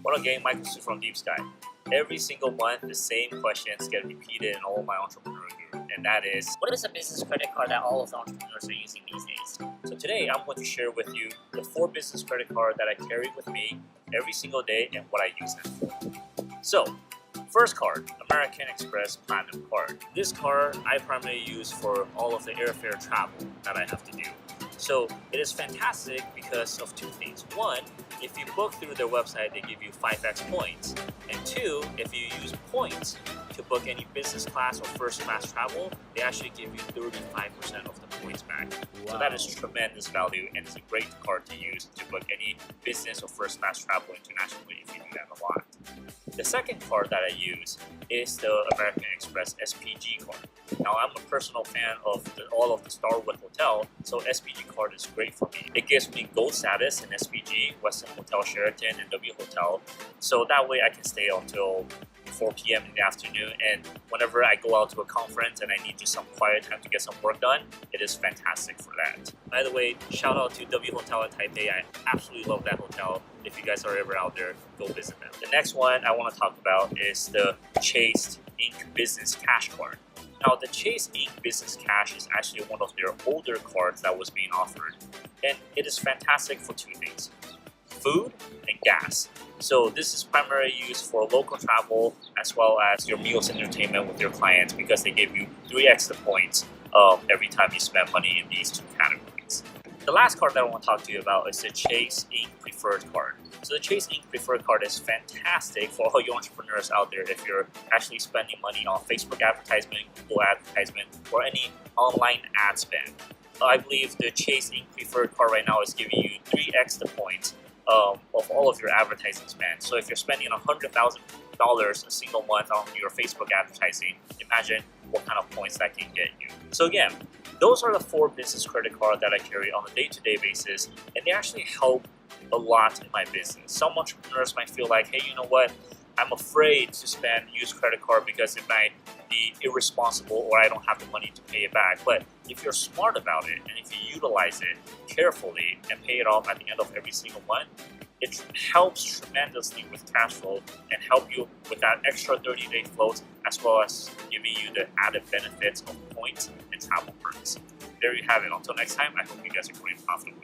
What again, Michael Su from Deep Sky. Every single month, the same questions get repeated in all my entrepreneur group, and that is, what is a business credit card that all of the entrepreneurs are using these days? So today, I'm going to share with you the 4 business credit cards that I carry with me every single day and what I use them for. So, first card, American Express Platinum Card. This card I primarily use for all of the airfare travel that I have to do. So it is fantastic because of 2 things. 1, if you book through their website, they give you 5x points. And 2, if you use points to book any business class or first class travel, they actually give you 35% of the points back. Wow. So that is tremendous value, and it's a great card to use to book any business or first class travel internationally if you do that a lot. The second card that I use is the American Express SPG card. Now, I'm a personal fan of all of the Starwood Hotel, so SPG card is great for me. It gives me gold status in SPG, Westin Hotel Sheraton, and W Hotel, so that way I can stay until 4 p.m. in the afternoon, and whenever I go out to a conference and I need just some quiet time to get some work done, it is fantastic for that. By the way, shout out to W Hotel in Taipei. I absolutely love that hotel. If you guys are ever out there, go visit them. The next one I want to talk about is the Chase Inc. Business Cash Card. Now, the Chase Inc. Business Cash is actually one of their older cards that was being offered, and it is fantastic for 2 things: food and gas. So this is primarily used for local travel as well as your meals and entertainment with your clients, because they give you 3 extra points every time you spend money in these 2 categories. The last card that I want to talk to you about is the Chase Inc. Preferred Card. So the Chase Inc. Preferred Card is fantastic for all you entrepreneurs out there if you're actually spending money on Facebook advertisement, Google advertisement, or any online ad spend. I believe the Chase Inc. Preferred Card right now is giving you 3 extra points of all of your advertising spend. So if you're spending $100,000 a single month on your Facebook advertising, imagine what kind of points that can get you. So again, those are the 4 business credit cards that I carry on a day-to-day basis, and they actually help a lot in my business. Some entrepreneurs might feel like, hey, you know what? I'm afraid to use credit card because it might be irresponsible or I don't have the money to pay it back. But if you're smart about it and if you utilize it carefully and pay it off at the end of every single month, it helps tremendously with cash flow and help you with that extra 30-day float, as well as giving you the added benefits of points and travel perks. There you have it. Until next time, I hope you guys are growing profitably.